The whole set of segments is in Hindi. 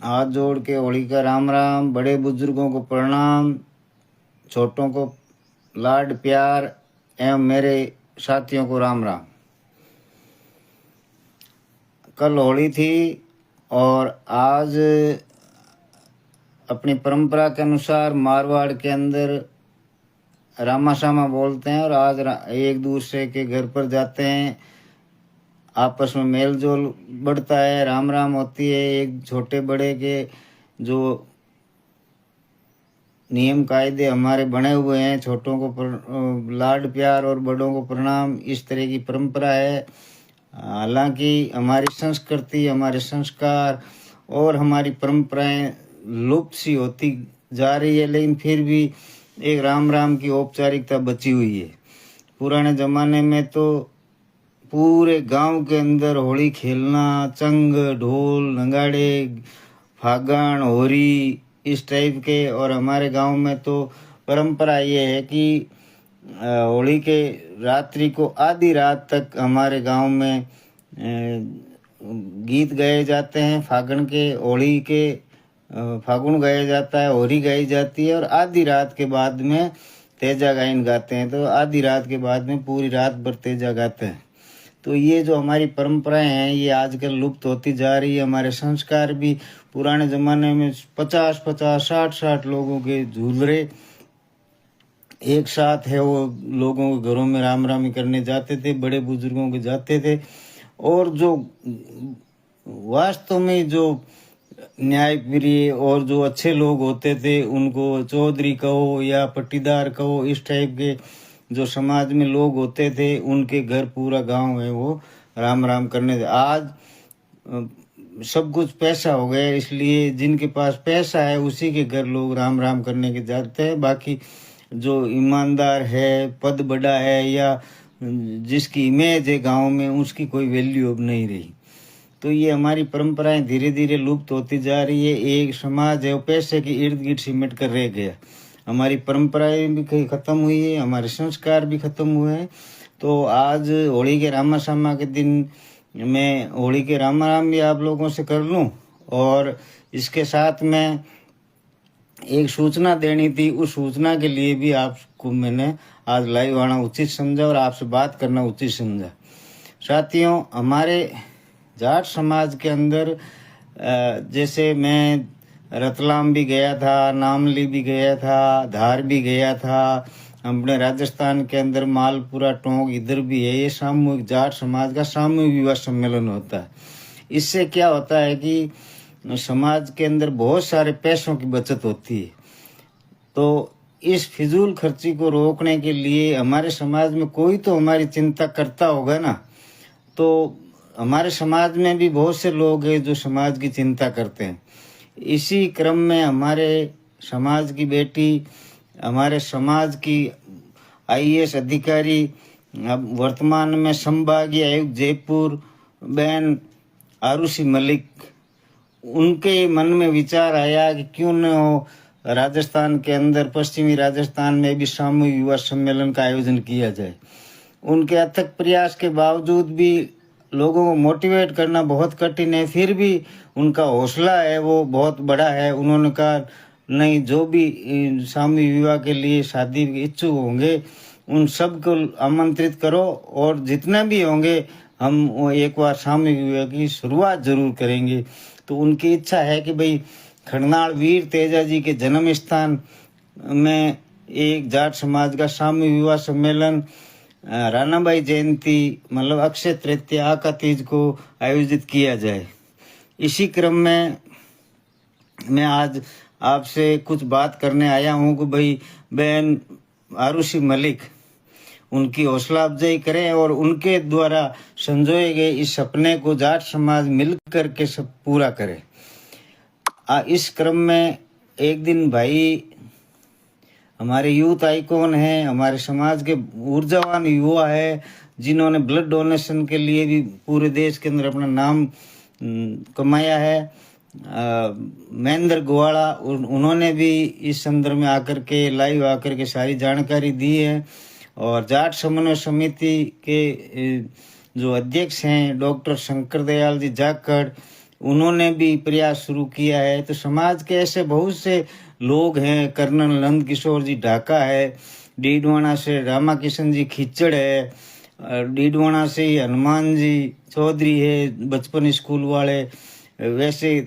हाथ जोड़ के होली का राम राम। बड़े बुजुर्गों को प्रणाम, छोटों को लाड प्यार एवं मेरे साथियों को राम राम। कल होली थी और आज अपनी परंपरा के अनुसार मारवाड़ के अंदर रामाशामा बोलते हैं और आज एक दूसरे के घर पर जाते हैं, आपस में मेल जोल बढ़ता है, राम राम होती है। एक छोटे बड़े के जो नियम कायदे हमारे बने हुए हैं, छोटों को लाड प्यार और बड़ों को प्रणाम, इस तरह की परंपरा है। हालांकि हमारी संस्कृति, हमारे संस्कार और हमारी परंपराएं लुप्त सी होती जा रही है, लेकिन फिर भी एक राम राम की औपचारिकता बची हुई है। पुराने ज़माने में तो पूरे गांव के अंदर होली खेलना, चंग ढोल नगाड़े, फागण होरी इस टाइप के। और हमारे गांव में तो परंपरा ये है कि होली के रात्रि को आधी रात तक हमारे गांव में गीत गाए जाते हैं। फागण के होली के फागुन गाया जाता है, होरी गाई जाती है और आधी रात के बाद में तेजा गायन गाते हैं। तो आधी रात के बाद में पूरी रात भर तेजा गाते हैं। तो ये जो हमारी परंपराएं हैं ये आजकल लुप्त होती जा रही है। हमारे संस्कार भी पुराने ज़माने में 50-50, 60-60 लोगों के झूलरे एक साथ है, वो लोगों के घरों में राम रामी करने जाते थे, बड़े बुजुर्गों के जाते थे। और जो वास्तव में जो न्यायप्रिय और जो अच्छे लोग होते थे उनको चौधरी कहो या पट्टीदार कहो, इस टाइप के जो समाज में लोग होते थे उनके घर पूरा गांव है वो राम राम करने थे। आज सब कुछ पैसा हो गया, इसलिए जिनके पास पैसा है उसी के घर लोग राम राम करने के जाते हैं। बाकी जो ईमानदार है, पद बड़ा है या जिसकी इमेज है गांव में, उसकी कोई वैल्यू अब नहीं रही। तो ये हमारी परंपराएं धीरे धीरे लुप्त होती जा रही है। एक समाज है वो पैसे के इर्द गिर्द सिमट कर रह गया। हमारी परंपराएं भी खत्म हुई है, हमारे संस्कार भी खत्म हुए हैं। तो आज होली के रामाशामा के दिन मैं होली के राम राम भी आप लोगों से कर लूं और इसके साथ में एक सूचना देनी थी। उस सूचना के लिए भी आपको मैंने आज लाइव आना उचित समझा और आपसे बात करना उचित समझा। साथियों, हमारे जाट समाज के अंदर जैसे मैं रतलाम भी गया था, नामली भी गया था, धार भी गया था, अपने राजस्थान के अंदर मालपुरा टोंक इधर भी है। ये सामूहिक जाट समाज का सामूहिक विवाह सम्मेलन होता है। इससे क्या होता है कि समाज के अंदर बहुत सारे पैसों की बचत होती है। तो इस फिजूल खर्ची को रोकने के लिए हमारे समाज में कोई तो हमारी चिंता करता होगा ना। तो हमारे समाज में भी बहुत से लोग हैं जो समाज की चिंता करते हैं। इसी क्रम में हमारे समाज की बेटी, हमारे समाज की आईएएस अधिकारी, अब वर्तमान में संभागीय आयुक्त जयपुर बहन आरुषि मलिक, उनके मन में विचार आया कि क्यों न हो राजस्थान के अंदर, पश्चिमी राजस्थान में भी सामूहिक युवा सम्मेलन का आयोजन किया जाए। उनके अथक प्रयास के बावजूद भी लोगों को मोटिवेट करना बहुत कठिन है, फिर भी उनका हौसला है वो बहुत बड़ा है। उन्होंने कहा नहीं, जो भी सामूहिक विवाह के लिए शादी के इच्छुक होंगे उन सबको आमंत्रित करो और जितने भी होंगे हम एक बार सामूहिक विवाह की शुरुआत जरूर करेंगे। तो उनकी इच्छा है कि भाई खड़नाल वीर तेजा जी के जन्म स्थान में एक जाट समाज का सामूहिक विवाह सम्मेलन रानाबाई जयंती मतलब अक्षय तृतीया आका तीज को आयोजित किया जाए। इसी क्रम में मैं आज आपसे कुछ बात करने आया हूँ कि भाई बहन आरुषि मलिक उनकी हौसला अफजाई करें और उनके द्वारा संजोए गए इस सपने को जाट समाज मिल कर के सब पूरा करे। इस क्रम में एक दिन भाई हमारे यूथ आइकॉन हैं, हमारे समाज के ऊर्जावान युवा है जिन्होंने ब्लड डोनेशन के लिए भी पूरे देश के अंदर अपना नाम कमाया है। महेंद्र गोवाड़ा, उन्होंने भी इस संदर्भ में आकर के लाइव आकर के सारी जानकारी दी है। और जाट समन्वय समिति के जो अध्यक्ष हैं डॉक्टर शंकर दयाल जी जाखड़, उन्होंने भी प्रयास शुरू किया है। तो समाज के ऐसे बहुत से लोग हैं, कर्नल नंद किशोर जी ढाका है, डीडवाना से रामा किशन जी खिचड़ है, डीडवाना से ही हनुमान जी चौधरी है, बचपन स्कूल वाले, वैसे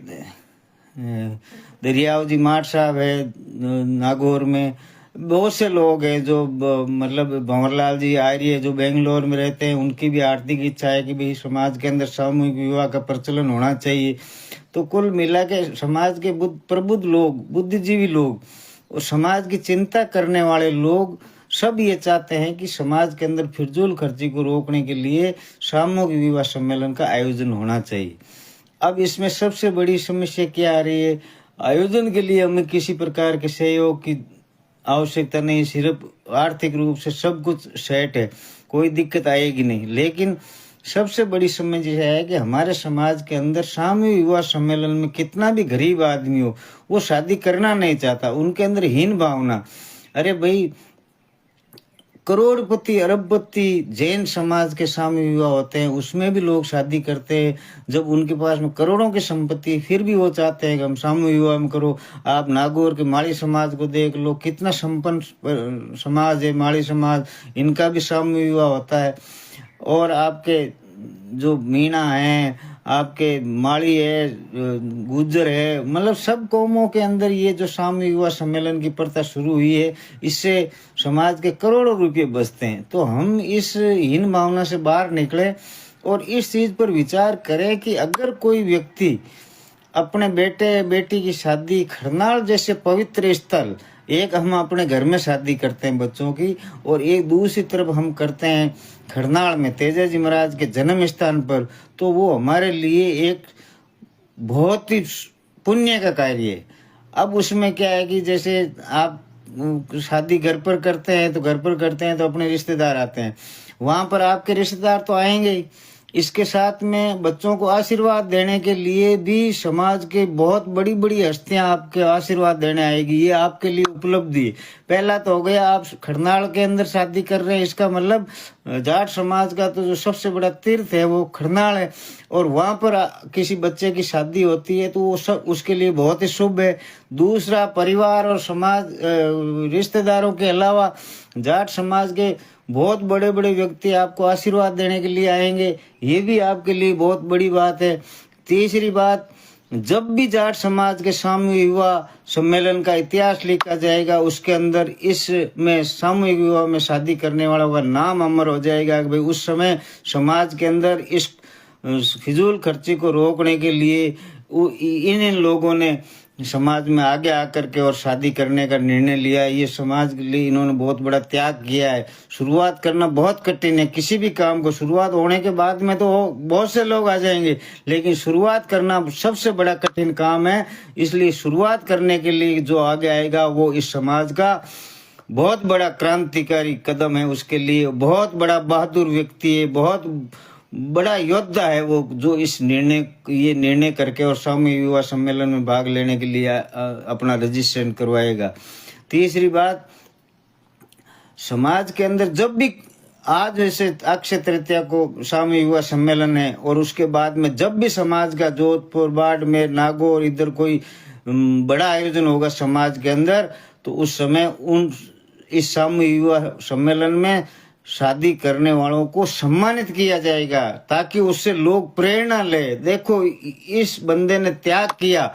दरियाव जी माठ साहब है नागौर में, बहुत से लोग हैं जो मतलब भंवरलाल जी आर्य जो बेंगलोर में रहते हैं, उनकी भी आर्थिक इच्छा है कि भाई समाज के अंदर सामूहिक विवाह का प्रचलन होना चाहिए। तो कुल मिला के समाज के प्रबुद्ध लोग, बुद्धिजीवी लोग और समाज की चिंता करने वाले लोग सब ये चाहते हैं कि समाज के अंदर फिजूल खर्ची को रोकने के लिए सामूहिक विवाह सम्मेलन का आयोजन होना चाहिए। अब इसमें सबसे बड़ी समस्या क्या आ रही है? आयोजन के लिए हमें किसी प्रकार के सहयोग की आवश्यकता नहीं, सिर्फ आर्थिक रूप से सब कुछ सेट है, कोई दिक्कत आएगी नहीं। लेकिन सबसे बड़ी समस्या है कि हमारे समाज के अंदर सामूहिक विवाह सम्मेलन में कितना भी गरीब आदमी हो, वो शादी करना नहीं चाहता, उनके अंदर हीन भावना। अरे भाई, करोड़पति अरबपति जैन समाज के सामूहिक विवाह होते हैं, उसमें भी लोग शादी करते हैं। जब उनके पास में करोड़ों की संपत्ति, फिर भी वो चाहते हैं कि हम सामूहिक विवाह में करो। आप नागौर के माली समाज को देख लो, कितना संपन्न समाज है माली समाज, इनका भी सामूहिक विवाह होता है। और आपके जो मीणा है, आपके माली है, गुज्जर है, मतलब सब कौमों के अंदर ये जो सामूहिक विवाह सम्मेलन की प्रथा शुरू हुई है, इससे समाज के करोड़ों रुपए बचते हैं। तो हम इस हीन भावना से बाहर निकले और इस चीज पर विचार करें कि अगर कोई व्यक्ति अपने बेटे बेटी की शादी खरनाल जैसे पवित्र स्थल, एक हम अपने घर में शादी करते हैं बच्चों की, और एक दूसरी तरफ हम करते हैं खरनाल में तेजा जी महाराज के जन्म स्थान पर, तो वो हमारे लिए एक बहुत ही पुण्य का कार्य है। अब उसमें क्या है कि जैसे आप शादी घर पर करते हैं तो घर पर करते हैं तो अपने रिश्तेदार आते हैं, वहां पर आपके रिश्तेदार तो आएंगे ही, इसके साथ में बच्चों को आशीर्वाद देने के लिए भी समाज के बहुत बड़ी बड़ी हस्तियां आपके आशीर्वाद देने आएगी। ये आपके लिए उपलब्धि है। पहला तो हो गया, आप खरनाल के अंदर शादी कर रहे हैं, इसका मतलब जाट समाज का तो जो सबसे बड़ा तीर्थ है वो खरनाल है, और वहां पर किसी बच्चे की शादी होती है तो वो सब उसके लिए बहुत ही शुभ है। दूसरा, परिवार और समाज रिश्तेदारों के अलावा जाट समाज के बहुत बड़े बड़े व्यक्ति आपको आशीर्वाद देने के लिए आएंगे, ये भी आपके लिए बहुत बड़ी बात है। तीसरी बात, जब भी जाट समाज के सामूहिक विवाह सम्मेलन का इतिहास लिखा जाएगा, उसके अंदर इसमें सामूहिक विवाह में शादी करने वालों का नाम अमर हो जाएगा कि भाई उस समय समाज के अंदर इस फिजूल खर्ची को रोकने के लिए इन लोगों ने समाज में आगे आकर के और शादी करने का निर्णय लिया। ये समाज के लिए इन्होंने बहुत बड़ा त्याग किया है। शुरुआत करना बहुत कठिन है, किसी भी काम को शुरुआत होने के बाद में तो बहुत से लोग आ जाएंगे, लेकिन शुरुआत करना सबसे बड़ा कठिन काम है। इसलिए शुरुआत करने के लिए जो आगे आएगा वो इस समाज का बहुत बड़ा क्रांतिकारी कदम है, उसके लिए बहुत बड़ा बहादुर व्यक्ति है, बहुत बड़ा योद्धा है वो, जो इस ये निर्णय करके और सामूहिक विवाह सम्मेलन में भाग लेने के लिए अपना रजिस्ट्रेशन करवाएगा। तीसरी बात, समाज के अंदर जब भी आज जैसे अक्षय तृतीया को सामूहिक विवाह सम्मेलन है, और उसके बाद में जब भी समाज का जोधपुर, बाड़मेर, नागौर इधर कोई बड़ा आयोजन होगा समाज के अंदर, तो उस समय इस सामूहिक विवाह सम्मेलन में शादी करने वालों को सम्मानित किया जाएगा, ताकि उससे लोग प्रेरणा ले। देखो, इस बंदे ने त्याग किया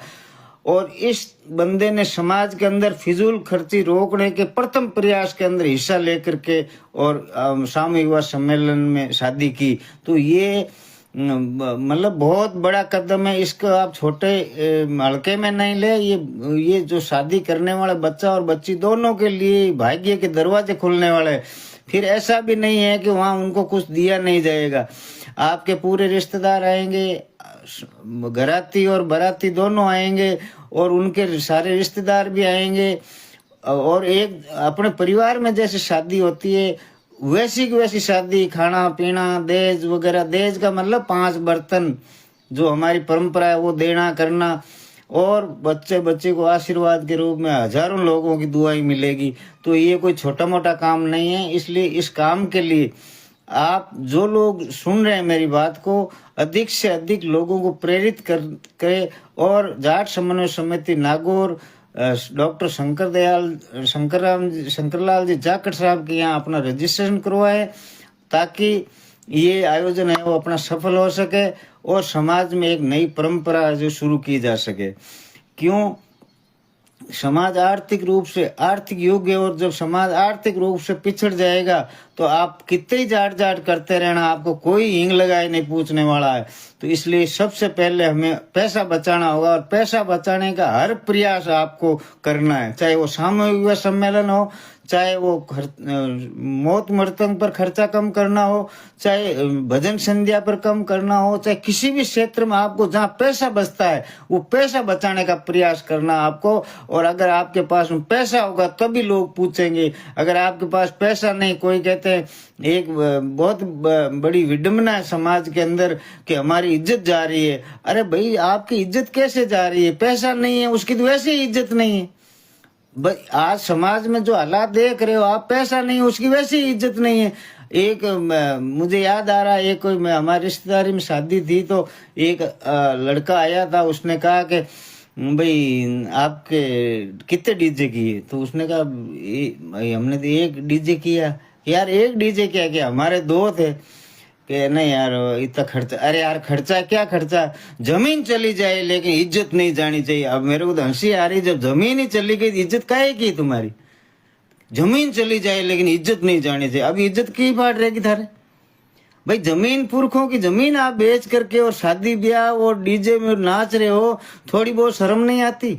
और इस बंदे ने समाज के अंदर फिजूल खर्ची रोकने के प्रथम प्रयास के अंदर हिस्सा लेकर के और सामूहिक विवाह सम्मेलन में शादी की। तो ये मतलब बहुत बड़ा कदम है, इसको आप छोटे हल्के में नहीं ले। ये जो शादी करने वाला बच्चा और बच्ची दोनों के लिए भाग्य के दरवाजे खुलने वाले। फिर ऐसा भी नहीं है कि वहां उनको कुछ दिया नहीं जाएगा, आपके पूरे रिश्तेदार आएंगे, घराती और बराती दोनों आएंगे, और उनके सारे रिश्तेदार भी आएंगे, और एक अपने परिवार में जैसे शादी होती है वैसी की वैसी शादी, खाना पीना, दहेज वगैरह। दहेज का मतलब 5 बर्तन जो हमारी परंपरा है वो देना करना, और बच्चे को आशीर्वाद के रूप में हजारों लोगों की दुआएं मिलेगी। तो ये कोई छोटा मोटा काम नहीं है। इसलिए इस काम के लिए आप जो लोग सुन रहे हैं मेरी बात को, अधिक से अधिक लोगों को प्रेरित करें और जाट समन्वय समिति नागौर डॉक्टर शंकरलाल जी जाखड़ साहब के यहाँ अपना रजिस्ट्रेशन करवाए, ताकि ये आयोजन है वो अपना सफल हो सके और समाज में एक नई परंपरा जो शुरू की जा सके। क्यों? समाज आर्थिक रूप से आर्थिक योग्य, और जब समाज आर्थिक रूप से पिछड़ जाएगा तो आप कितने ही जाट जाट करते रहना, आपको कोई हींग लगाए नहीं पूछने वाला है। तो इसलिए सबसे पहले हमें पैसा बचाना होगा, और पैसा बचाने का हर प्रयास आपको करना है, चाहे वो सामूहिक विवाह सम्मेलन हो, चाहे वो मौत मृतक पर खर्चा कम करना हो, चाहे भजन संध्या पर कम करना हो, चाहे किसी भी क्षेत्र में आपको जहाँ पैसा बचता है वो पैसा बचाने का प्रयास करना आपको। और अगर आपके पास पैसा होगा तभी लोग पूछेंगे, अगर आपके पास पैसा नहीं, कोई कहते हैं एक बहुत बड़ी विडंबना है समाज के अंदर कि हमारी इज्जत जा रही है। अरे भाई, आपकी इज्जत कैसे जा रही है? पैसा नहीं है उसकी तो वैसे ही इज्जत नहीं है। आज समाज में जो हालात देख रहे हो आप, पैसा नहीं उसकी वैसी इज्जत नहीं है। एक मुझे याद आ रहा है, एक कोई हमारी रिश्तेदारी में शादी थी तो एक लड़का आया था, उसने कहा कि भाई आपके कितने डीजे किए? तो उसने कहा हमने तो एक डीजे किया। यार एक डीजे किया? कि हमारे दो थे। कि नहीं यार इतना खर्चा। अरे यार खर्चा क्या खर्चा, जमीन चली जाए लेकिन इज्जत नहीं जानी चाहिए। अब मेरे को तो हंसी आ रही, जब जमीन ही चली गई इज्जत काहे की तुम्हारी? जमीन चली जाए लेकिन इज्जत नहीं जानी चाहिए। अब इज्जत की बात रहेगी थारे? भाई जमीन पुरखों की जमीन आप बेच करके और शादी ब्याह और डीजे में नाच रहे हो, थोड़ी बहुत शर्म नहीं आती?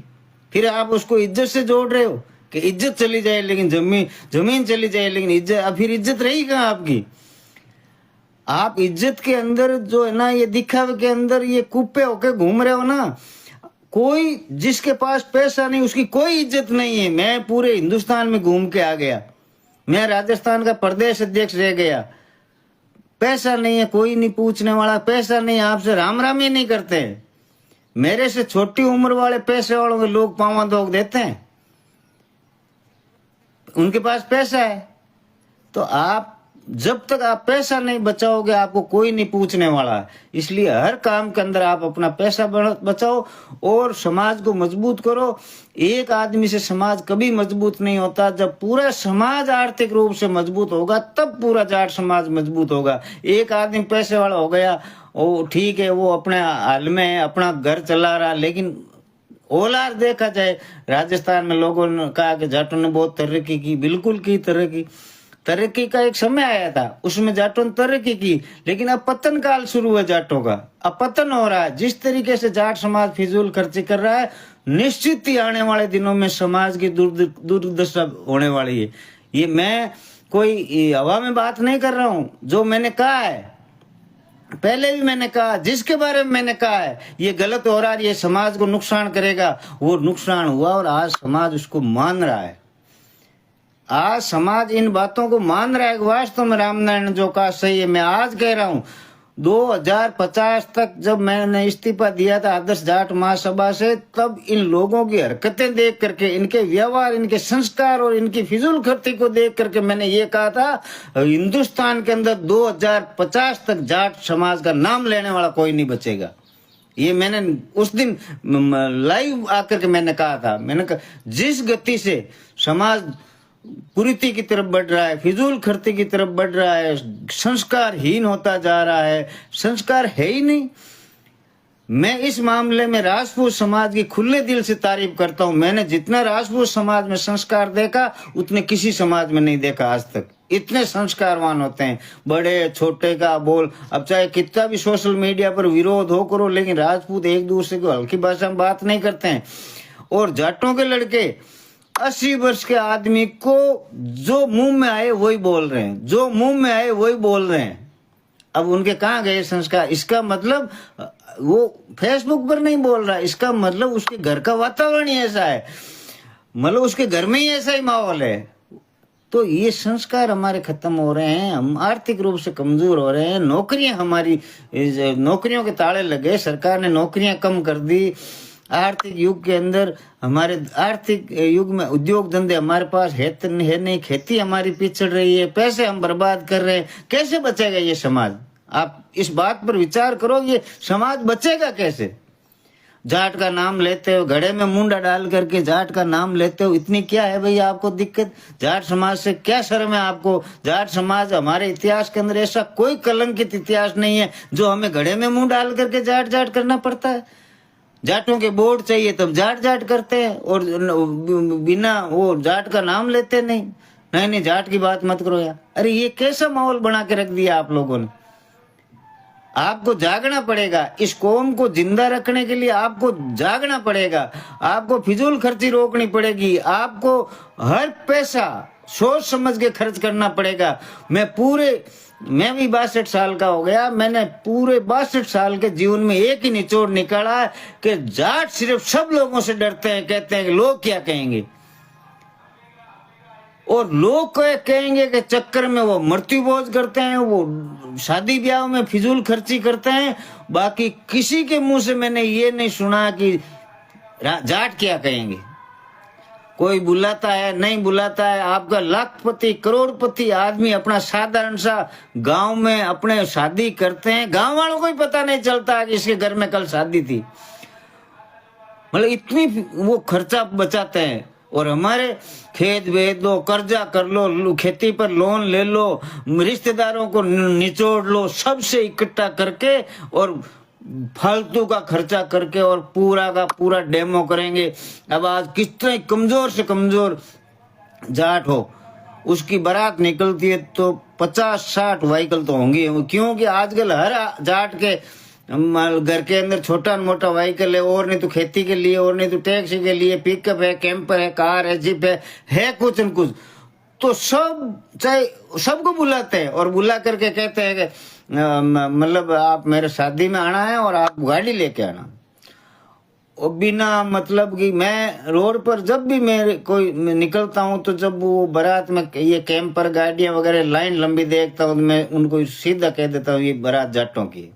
फिर आप उसको इज्जत से जोड़ रहे हो कि इज्जत चली जाए लेकिन जमीन चली जाए लेकिन इज्जत। अब फिर इज्जत रही कहाँ आपकी? आप इज्जत के अंदर जो है ना, ये दिखावे के अंदर ये कुप्पे होके घूम रहे हो ना। कोई जिसके पास पैसा नहीं उसकी कोई इज्जत नहीं है। मैं पूरे हिंदुस्तान में घूम के आ गया, मैं राजस्थान का प्रदेश अध्यक्ष रह गया। पैसा नहीं है कोई नहीं पूछने वाला, पैसा नहीं आपसे राम राम ही नहीं करते। मेरे से छोटी उम्र वाले पैसे वालों के लोग पावा दोग देते हैं, उनके पास पैसा है। तो आप जब तक आप पैसा नहीं बचाओगे आपको कोई नहीं पूछने वाला है। इसलिए हर काम के अंदर आप अपना पैसा बचाओ और समाज को मजबूत करो। एक आदमी से समाज कभी मजबूत नहीं होता, जब पूरा समाज आर्थिक रूप से मजबूत होगा तब पूरा जाट समाज मजबूत होगा। एक आदमी पैसे वाला हो गया, वो ठीक है, वो अपने हाल में अपना घर चला रहा, लेकिन ओलार देखा जाए राजस्थान में लोगों ने कहा कि जाटों ने बहुत तरक्की की, बिल्कुल की तरक्की का एक समय आया था, उसमें जाटों ने तरक्की की, लेकिन अब पतन काल शुरू हुआ जाटों का। अब पतन हो रहा है। जिस तरीके से जाट समाज फिजूल खर्ची कर रहा है, निश्चित ही आने वाले दिनों में समाज की दुर्दशा होने वाली है। ये मैं कोई हवा में बात नहीं कर रहा हूं, जो मैंने कहा है पहले भी मैंने कहा, जिसके बारे में मैंने कहा है ये गलत हो रहा है, ये समाज को नुकसान करेगा, वो नुकसान हुआ और आज समाज उसको मान रहा है। आज समाज इन बातों को मान रहा है। वास्तव में रामनारायण जो कहा सही है। मैं आज कह रहा हूं 2050 तक जब मैंने इस्तीफा दिया था आदर्श जाट महासभा से, तब इन लोगों की हरकतें देख करके, इनके व्यवहार, इनके संस्कार और इनकी फिजूल खर्ची को देख करके मैंने ये कहा था हिंदुस्तान के अंदर 2050 तक जाट समाज का नाम लेने वाला कोई नहीं बचेगा। ये मैंने उस दिन लाइव आकर के मैंने कहा था। मैंने कहा जिस गति से समाज कुरीति की तरफ बढ़ रहा है, फिजूल खर्ची की तरफ बढ़ रहा है, संस्कारहीन होता जा रहा है, संस्कार है ही नहीं। मैं इस मामले में राजपूत समाज की खुले दिल से तारीफ करता हूं। मैंने जितना राजपूत समाज में संस्कार देखा उतने किसी समाज में नहीं देखा आज तक। इतने संस्कारवान होते हैं, बड़े छोटे का बोल। अब चाहे कितना भी सोशल मीडिया पर विरोध हो करो, लेकिन राजपूत एक दूसरे को हल्की भाषा में बात नहीं करते हैं। और जाटों के लड़के 80 वर्ष के आदमी को जो मुंह में आए वही बोल रहे हैं, जो मुंह में आए वही बोल रहे हैं। अब उनके कहाँ गए संस्कार? इसका मतलब वो फेसबुक पर नहीं बोल रहा, इसका मतलब उसके घर का वातावरण ही ऐसा है, मतलब उसके घर में ही ऐसा ही माहौल है। तो ये संस्कार हमारे खत्म हो रहे हैं, हम आर्थिक रूप से कमजोर हो रहे हैं। नौकरियां हमारी, नौकरियों के ताले लगे, सरकार ने नौकरियां कम कर दी। आर्थिक युग के अंदर, हमारे आर्थिक युग में उद्योग धंधे हमारे पास है नहीं, खेती हमारी पिछड़ रही है, पैसे हम बर्बाद कर रहे हैं, कैसे बचेगा ये समाज? आप इस बात पर विचार करो, ये समाज बचेगा कैसे? जाट का नाम लेते हो, घड़े में मुंडा डाल करके जाट का नाम लेते हो, इतनी क्या है भैया आपको दिक्कत? जाट समाज से क्या शर्म है आपको? जाट समाज हमारे इतिहास के अंदर ऐसा कोई कलंकित इतिहास नहीं है जो हमें घड़े में मुंह डाल करके जाट जाट करना पड़ता है। जाटों के वोट चाहिए तब जाट जाट करते हैं और बिना वो जाट का नाम लेते नहीं। नहीं, जाट की बात मत करो यार। अरे ये कैसा माहौल बना के रख दिया आप लोगों ने? आपको जागना पड़ेगा, इस कौम को जिंदा रखने के लिए आपको जागना पड़ेगा, आपको फिजूल खर्ची रोकनी पड़ेगी, आपको हर पैसा सोच समझ के खर्च करना पड़ेगा। मैं भी 62 साल का हो गया, मैंने पूरे 62 साल के जीवन में एक ही निचोड़ निकाला कि जाट सिर्फ सब लोगों से डरते हैं, कहते हैं कि लोग क्या कहेंगे, और लोग कहेंगे के चक्कर में वो मृत्यु भोज करते हैं, वो शादी ब्याह में फिजूल खर्ची करते हैं। बाकी किसी के मुंह से मैंने ये नहीं सुना कि जाट क्या कहेंगे। कोई बुलाता है नहीं बुलाता है, आपका लाखपति करोड़पति आदमी अपना साधारण सा गांव में अपने शादी करते हैं, गांव वालों को ही पता नहीं चलता कि इसके घर में कल शादी थी। मतलब इतनी वो खर्चा बचाते हैं। और हमारे खेत बेच दो, कर्जा कर लो, खेती पर लोन ले लो, रिश्तेदारों को निचोड़ लो, सबसे इकट्ठा करके और फालतू का खर्चा करके और पूरा का पूरा डेमो करेंगे। अब आज कितने कमजोर से कमजोर जाट हो, उसकी बारात निकलती है तो 50-60 व्हीकल तो होंगी, क्योंकि आजकल हर जाट के घर के अंदर छोटा मोटा व्हीकल है, और नहीं तो खेती के लिए, और नहीं तो टैक्सी के लिए, पिकअप है, कैंपर है, कार है, जीप है कुछ न कुछ। तो सब चाहे सबको बुलाते हैं और बुला करके कहते हैं कि मतलब आप मेरे शादी में आना है और आप गाड़ी लेके आना। और बिना मतलब कि मैं रोड पर जब भी मैं कोई निकलता हूँ तो जब वो बारात में ये कैंपर गाड़ियां वगैरह लाइन लंबी देखता हूँ, मैं उनको सीधा कह देता हूँ ये बारात जाटों की।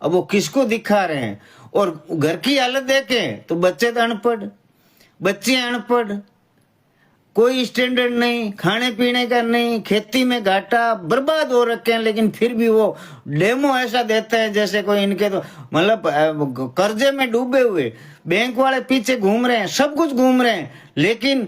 अब वो किसको दिखा रहे हैं? और घर की हालत देखें तो बच्चे तो अनपढ़, बच्चे अनपढ़, कोई स्टैंडर्ड नहीं, खाने पीने का नहीं, खेती में घाटा, बर्बाद हो रखे हैं। लेकिन फिर भी वो डेमो ऐसा देते हैं जैसे कोई इनके तो मतलब कर्जे में डूबे हुए, बैंक वाले पीछे घूम रहे हैं, सब कुछ घूम रहे हैं, लेकिन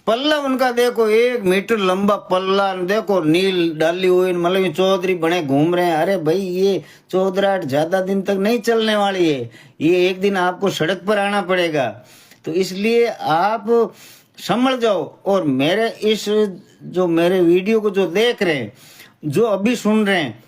पल्ला उनका देखो 1 मीटर लंबा पल्ला, देखो नील डाली हुई, मतलब चौधरी बने घूम रहे हैं। अरे भाई ये चौधराहट ज्यादा दिन तक नहीं चलने वाली है, ये एक दिन आपको सड़क पर आना पड़ेगा। तो इसलिए आप समझ जाओ। और मेरे मेरे वीडियो को जो देख रहे हैं, जो अभी सुन रहे हैं,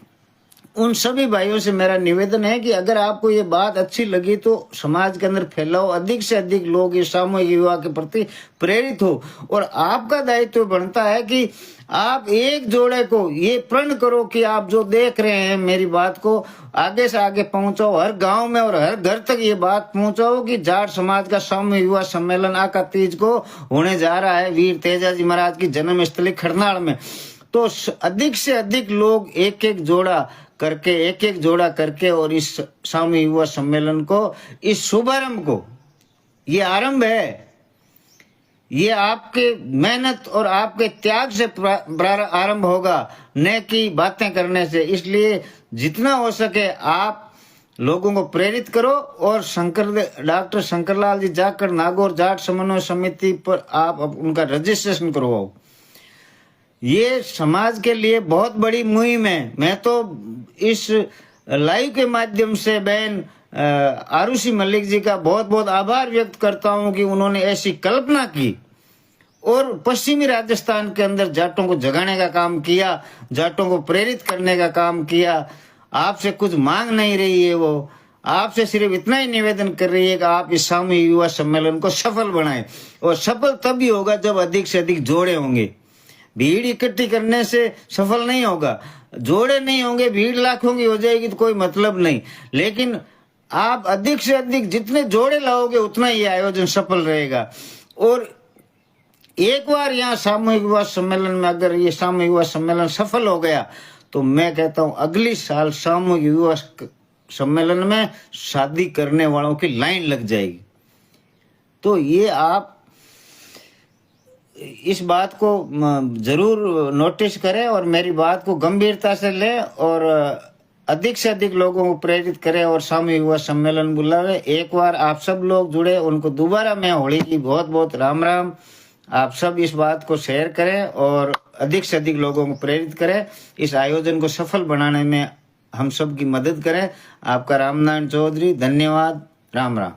उन सभी भाइयों से मेरा निवेदन है कि अगर आपको ये बात अच्छी लगी तो समाज के अंदर फैलाओ, अधिक से अधिक लोग इस सामूहिक विवाह के प्रति प्रेरित हो। और आपका दायित्व बनता है कि आप एक जोड़े को ये प्रण करो कि आप जो देख रहे हैं मेरी बात को आगे से आगे पहुंचाओ, हर गांव में और हर घर तक ये बात पहुंचाओ कि जाट समाज का सामूहिक विवाह सम्मेलन आका तीज को होने जा रहा है वीर तेजाजी महाराज की जन्मस्थली खरनाड़ में। तो अधिक से अधिक लोग एक एक जोड़ा करके और इस सामूहिक युवा सम्मेलन को, इस शुभारंभ को, ये आरंभ है, ये आपके मेहनत और आपके त्याग से आरंभ होगा, न कि बातें करने से। इसलिए जितना हो सके आप लोगों को प्रेरित करो और डॉक्टर शंकरलाल जी जाखड़ नागौर जाट समन्वय समिति पर आप उनका रजिस्ट्रेशन करवाओ। ये समाज के लिए बहुत बड़ी मुहिम है। मैं तो इस लाइव के माध्यम से बहन आरुषि मलिक जी का बहुत बहुत आभार व्यक्त करता हूं कि उन्होंने ऐसी कल्पना की और पश्चिमी राजस्थान के अंदर जाटों को जगाने का काम किया, जाटों को प्रेरित करने का काम किया। आपसे कुछ मांग नहीं रही है, वो आपसे सिर्फ इतना ही निवेदन कर रही है कि आप इस सामूहिक युवा सम्मेलन को सफल बनाएं। और सफल तभी होगा जब अधिक से अधिक जोड़े होंगे। भीड़ इकट्ठी करने से सफल नहीं होगा, जोड़े नहीं होंगे, भीड़ लाखों की हो जाएगी तो कोई मतलब नहीं। लेकिन आप अधिक से अधिक जितने जोड़े लाओगे उतना ही आयोजन सफल रहेगा। और एक बार यहाँ सामूहिक विवाह सम्मेलन में अगर ये सामूहिक विवाह सम्मेलन सफल हो गया तो मैं कहता हूँ अगली साल सामूहिक विवाह सम्मेलन में शादी करने वालों की लाइन लग जाएगी। तो ये आप इस बात को जरूर नोटिस करें और मेरी बात को गंभीरता से लें और अधिक से अधिक लोगों को प्रेरित करें और सामूहिक युवा सम्मेलन बुलावे। एक बार आप सब लोग जुड़े, उनको दोबारा मैं होली की बहुत बहुत राम राम। आप सब इस बात को शेयर करें और अधिक से अधिक लोगों को प्रेरित करें। इस आयोजन को सफल बनाने में हम सब की मदद करें। आपका रामनारायण चौधरी, धन्यवाद, राम राम।